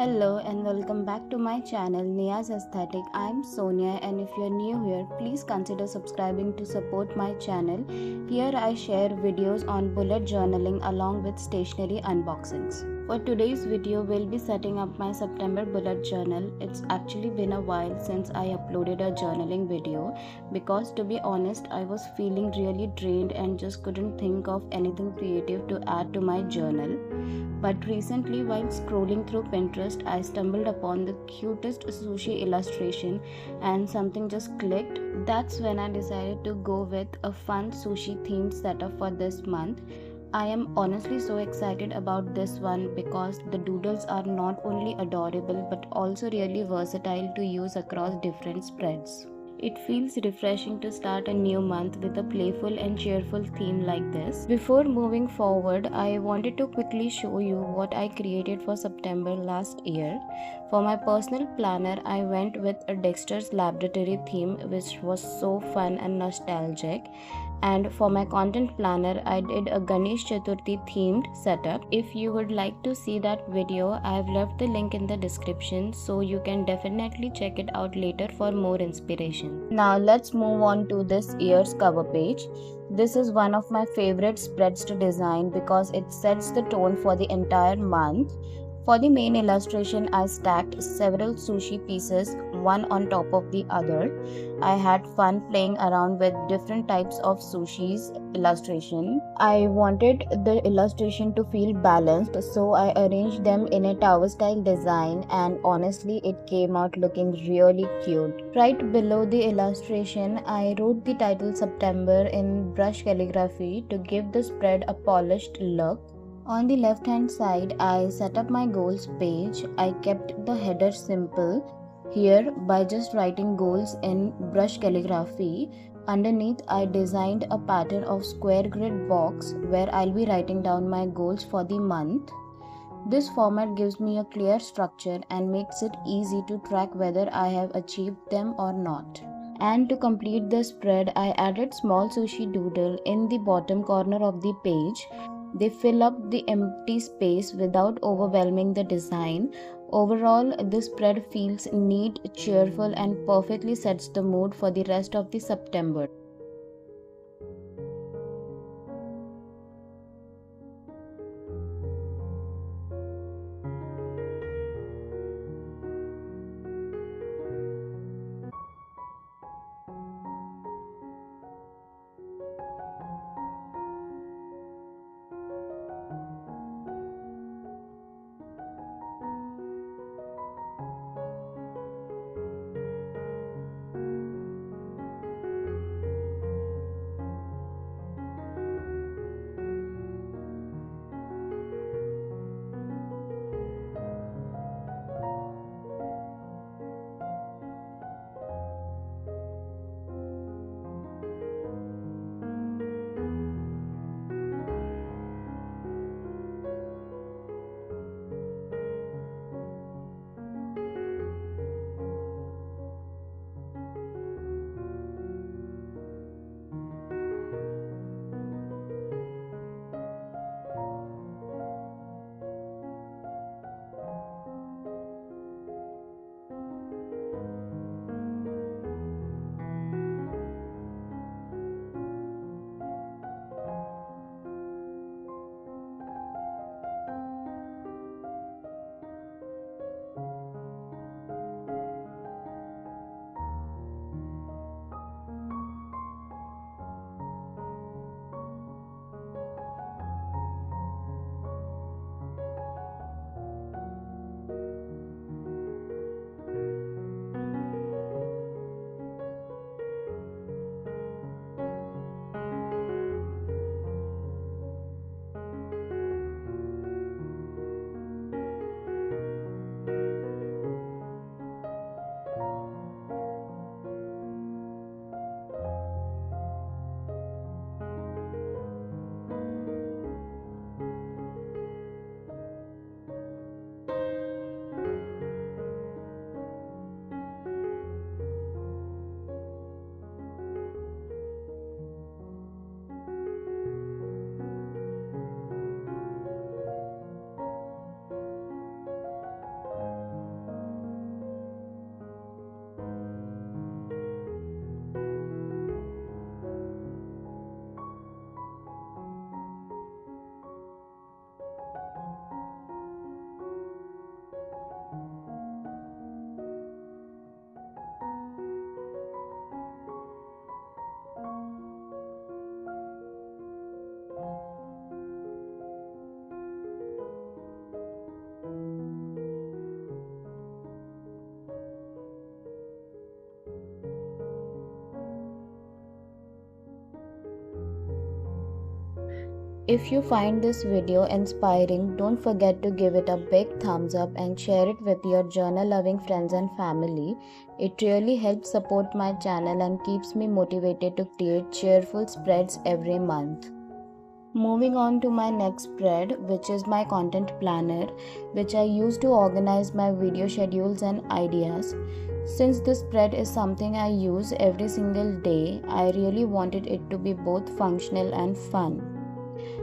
Hello and welcome back to my channel NIA'S Aesthetic. I'm Sonia, and if you're new here, please consider subscribing to support my channel. Here I share videos on bullet journaling along with stationery unboxings. For today's video, we'll be setting up my September bullet journal. It's actually been a while since I uploaded a journaling video because, to be honest, I was feeling really drained and just couldn't think of anything creative to add to my journal. But recently, while scrolling through Pinterest, I stumbled upon the cutest sushi illustration and something just clicked. That's when I decided to go with a fun sushi themed setup for this month. I am honestly so excited about this one because the doodles are not only adorable but also really versatile to use across different spreads. It feels refreshing to start a new month with a playful and cheerful theme like this. Before moving forward, I wanted to quickly show you what I created for September last year. For my personal planner, I went with a Dexter's Laboratory theme, which was so fun and nostalgic. And for my content planner, I did a Ganesh Chaturthi themed setup. If you would like to see that video, I have left the link in the description, so you can definitely check it out later for more inspiration. Now let's move on to this year's cover page. This is one of my favorite spreads to design because it sets the tone for the entire month. For the main illustration, I stacked several sushi pieces one on top of the other. I had fun playing around with different types of sushi's illustration. I wanted the illustration to feel balanced, so I arranged them in a tower style design, and honestly it came out looking really cute. Right below the illustration, I wrote the title September in brush calligraphy to give the spread a polished look. On the left hand side, I set up my goals page. I kept the header simple here by just writing goals in brush calligraphy. Underneath, I designed a pattern of square grid box where I'll be writing down my goals for the month. This format gives me a clear structure and makes it easy to track whether I have achieved them or not. And to complete the spread, I added small sushi doodle in the bottom corner of the page. They fill up the empty space without overwhelming the design. Overall, this spread feels neat, cheerful, and perfectly sets the mood for the rest of the September. If you find this video inspiring, don't forget to give it a big thumbs up and share it with your journal loving friends and family. It really helps support my channel and keeps me motivated to create cheerful spreads every month. Moving on to my next spread, which is my content planner, which I use to organize my video schedules and ideas. Since this spread is something I use every single day, I really wanted it to be both functional and fun.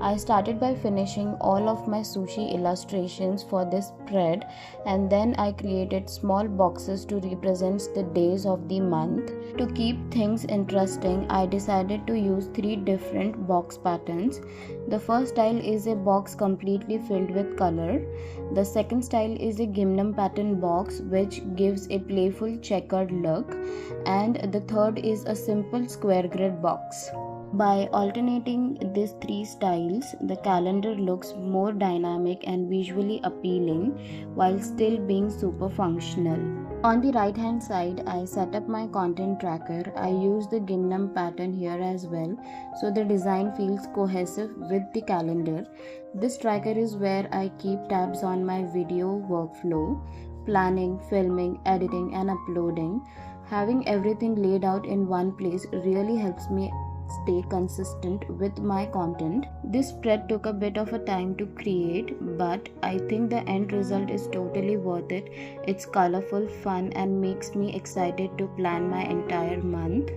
I started by finishing all of my sushi illustrations for this spread, and then I created small boxes to represent the days of the month. To keep things interesting, I decided to use 3 different box patterns. The first style is a box completely filled with color. The second style is a gymnam pattern box which gives a playful checkered look, and the third is a simple square grid box. By alternating these 3 styles, the calendar looks more dynamic and visually appealing while still being super functional. On the right hand side, I set up my content tracker. I use the gymnam pattern here as well, so the design feels cohesive with the calendar. This tracker is where I keep tabs on my video workflow, planning, filming, editing and uploading. Having everything laid out in one place really helps me stay consistent with my content. This spread took a bit of a time to create, but I think the end result is totally worth it. It's colorful, fun, and makes me excited to plan my entire month.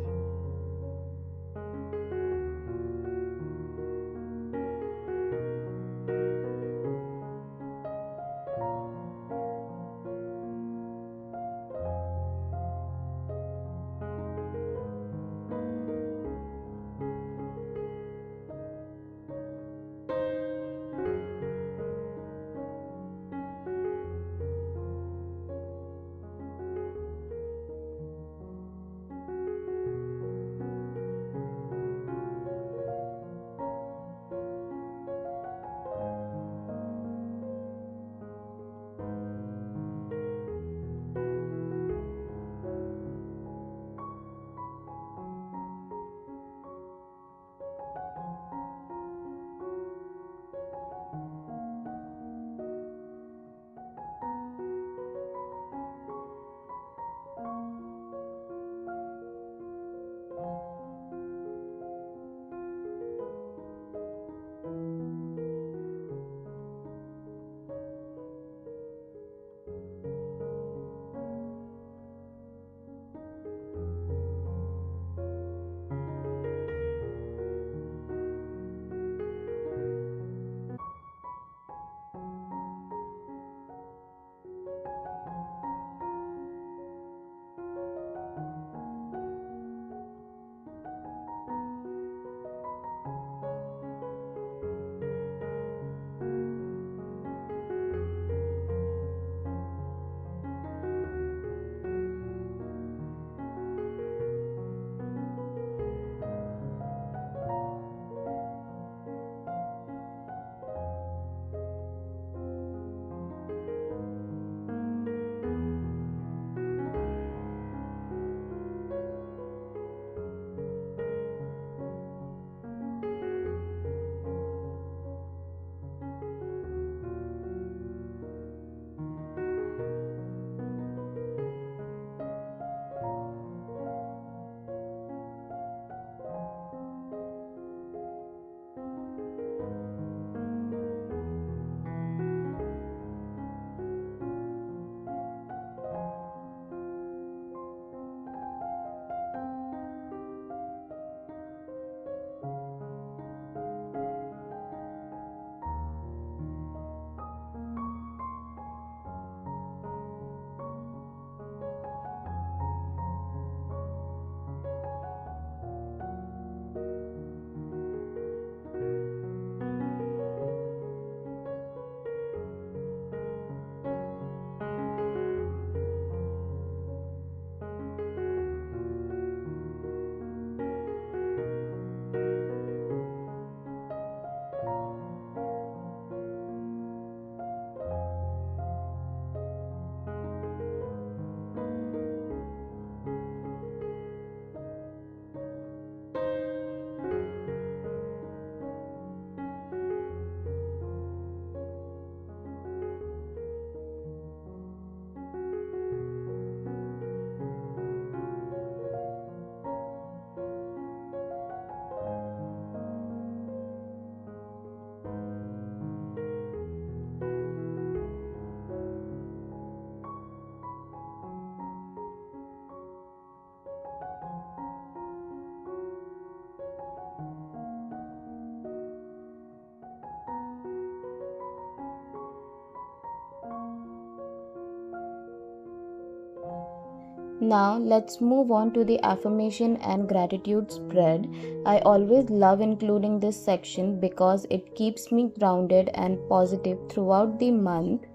Now let's move on to the affirmation and gratitude spread. I always love including this section because it keeps me grounded and positive throughout the month.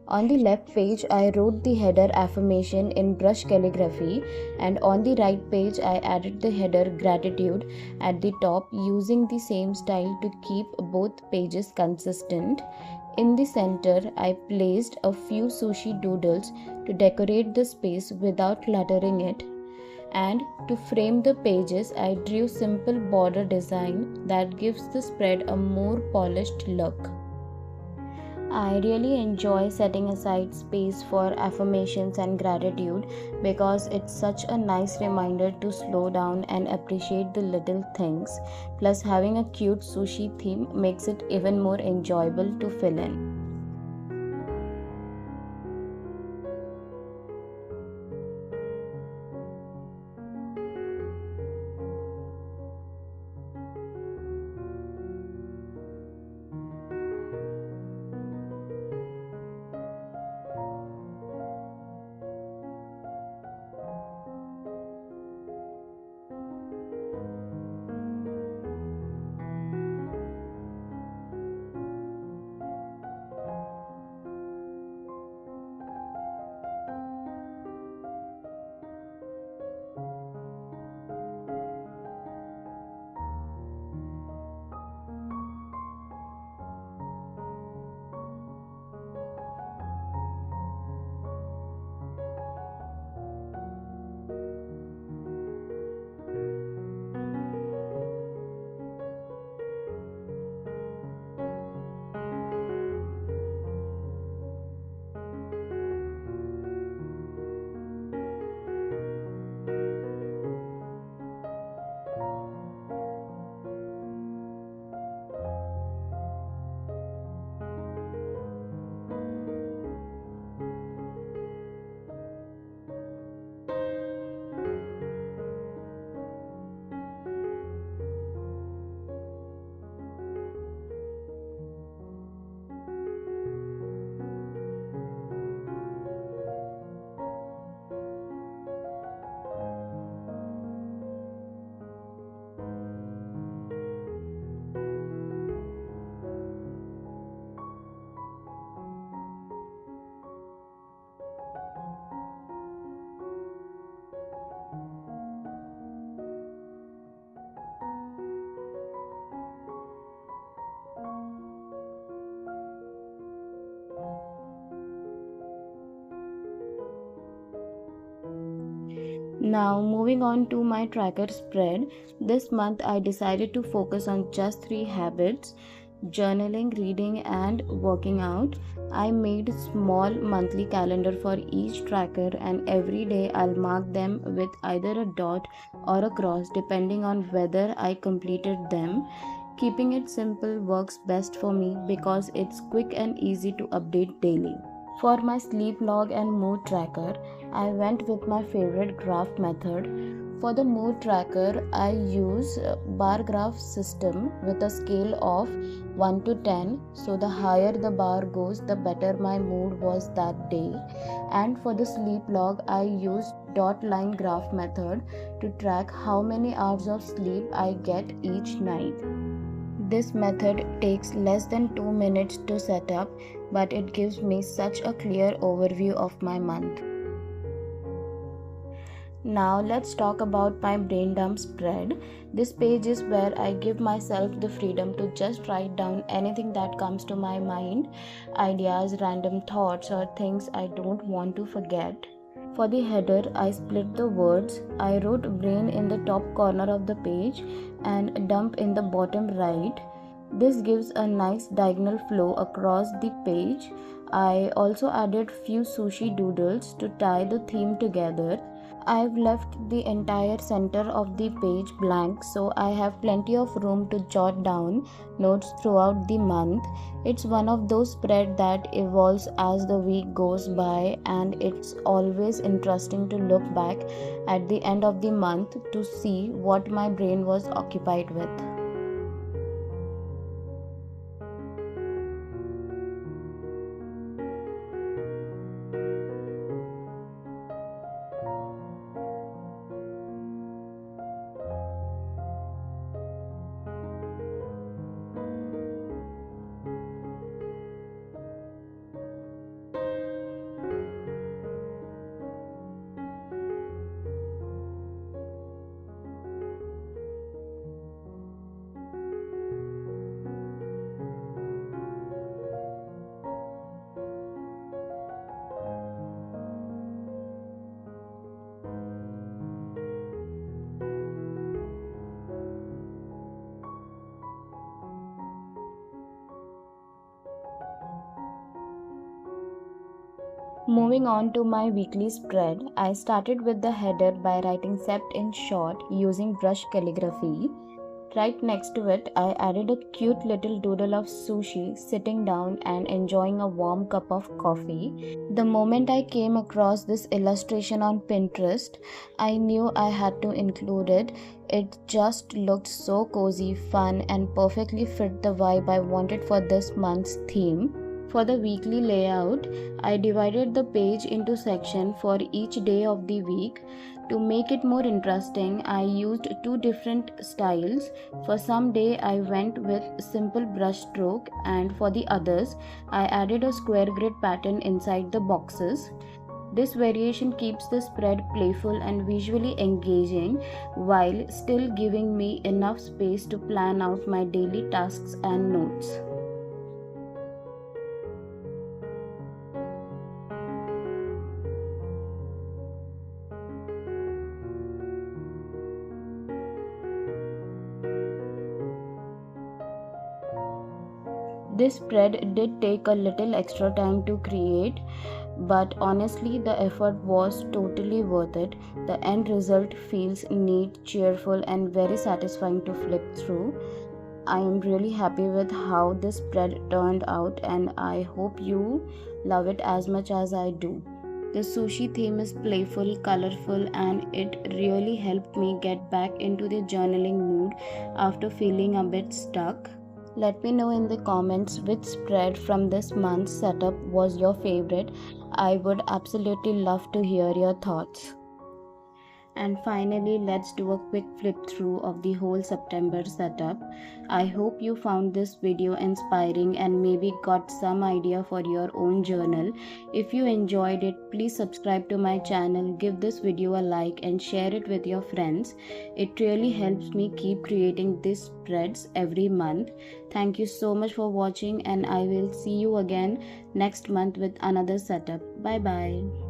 On the left page, I wrote the header affirmation in brush calligraphy, and on the right page, I added the header gratitude at the top using the same style to keep both pages consistent. In the center, I placed a few sushi doodles to decorate the space without cluttering it. And to frame the pages, I drew simple border design that gives the spread a more polished look. I really enjoy setting aside space for affirmations and gratitude because it's such a nice reminder to slow down and appreciate the little things. Plus, having a cute sushi theme makes it even more enjoyable to fill in. Now, moving on to my tracker spread, this month I decided to focus on just three habits: journaling, reading, and working out. I made a small monthly calendar for each tracker, and every day I'll mark them with either a dot or a cross depending on whether I completed them. Keeping it simple works best for me because it's quick and easy to update daily. For my sleep log and mood tracker, I went with my favorite graph method. For the mood tracker, I use bar graph system with a scale of 1 to 10. So the higher the bar goes, the better my mood was that day. And for the sleep log, I used dot line graph method to track how many hours of sleep I get each night. This method takes less than 2 minutes to set up, but it gives me such a clear overview of my month. Now let's talk about my brain dump spread. This page is where I give myself the freedom to just write down anything that comes to my mind, ideas, random thoughts, or things I don't want to forget. For the header, I split the words. I wrote brain in the top corner of the page and dump in the bottom right. This gives a nice diagonal flow across the page. I also added few sushi doodles to tie the theme together. I've left the entire center of the page blank, so I have plenty of room to jot down notes throughout the month. It's one of those spreads that evolves as the week goes by, and it's always interesting to look back at the end of the month to see what my brain was occupied with. Moving on to my weekly spread, I started with the header by writing Sept in short using brush calligraphy. Right next to it, I added a cute little doodle of Sushi sitting down and enjoying a warm cup of coffee. The moment I came across this illustration on Pinterest, I knew I had to include it. It just looked so cozy, fun, and perfectly fit the vibe I wanted for this month's theme. For the weekly layout, I divided the page into sections for each day of the week. To make it more interesting, I used two different styles. For some day I went with simple brush stroke, and for the others I added a square grid pattern inside the boxes. This variation keeps the spread playful and visually engaging while still giving me enough space to plan out my daily tasks and notes. This spread did take a little extra time to create, but honestly, the effort was totally worth it. The end result feels neat, cheerful, and very satisfying to flip through. I am really happy with how this spread turned out, and I hope you love it as much as I do. The sushi theme is playful, colorful, and it really helped me get back into the journaling mood after feeling a bit stuck. Let me know in the comments which spread from this month's setup was your favorite. I would absolutely love to hear your thoughts. And finally, let's do a quick flip through of the whole September setup. I hope you found this video inspiring and maybe got some idea for your own journal. If you enjoyed it, please subscribe to my channel, give this video a like and share it with your friends. It really helps me keep creating these spreads every month. Thank you so much for watching, and I will see you again next month with another setup. Bye bye.